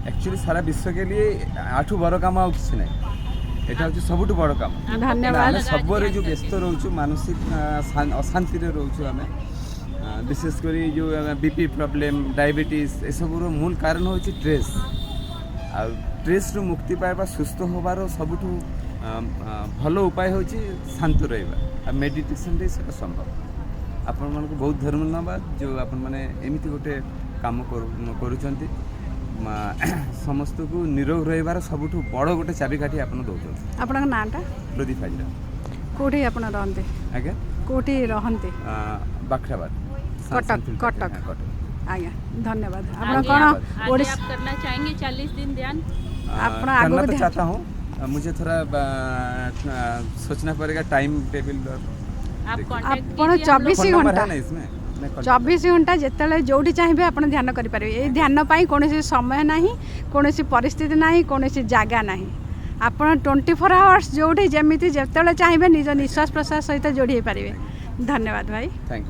Actually सारा विश्व के लिए आठू बड़ काम आ किसी ना এটা হচ্ছে ସବୁଠୁ বড় কাম। धन्यवाद। ଆମେ ସବୁବେଳେ ଯେଉଁ ବ୍ୟସ୍ତ ରହୁଛୁ ମାନସିକ ଅଶାନ୍ତିରେ ରହୁଛୁ ଆମେ ବିଶେଷ କରି ଯେଉଁ ବିପି ପ୍ରୋବ୍ଲେମ୍ ଡାଇବେଟିସ୍ ଏସବୁର ମୂଳ କାରଣ ହେଉଛି ଷ୍ଟ୍ରେସ୍। ଆଉ ଷ୍ଟ୍ରେସ୍ରୁ ମୁକ୍ତି ପାଇବା ସୁସ୍ଥ ହେବାର ସବୁଠୁ ଭଲ ଉପାୟ ହେଉଛି ଶାନ୍ତ ରହିବା ଆଉ ମେଡିଟେସନ୍ରେ ସେଇଟା ସମ୍ଭବ। ଆପଣମାନଙ୍କୁ ବହୁତ ଧନ୍ୟବାଦ ଯେଉଁ ଆପଣମାନେ ଏମିତି ଗୋଟେ କାମ କରୁଛନ୍ତି। समस्त को निरोग रहिबार सबुठु बड़ गोटे चाबिकाठी आपन दउछन। आपन नाटा प्रदीप हाजरा कोठी आपन रहंते आज्ञा कोठी रहंते बाखराबाद कटक कटक कटक आज्ञा धन्यवाद। आपन कोन ओडिसा आप करना चाहेंगे 40 दिन ध्यान? आपन करना आगो तो चाहता हूँ, मुझे थोड़ा सोचना पड़ेगा टाइम टेबल। आप कांटेक्ट आपन 24 घंटा है इसमें 24 घंटा जिते जोटी चाहिए आप ध्यान करेंगे। ये ध्यान पाई कौन समय ना कौन परिस्थिति ना कौन जगह ना आप 24 आवर्स जोटी जमी जिते चाहिए निज निश्वास प्रश्वास सहित जोड़ी पारे। धन्यवाद भाई। Thank you.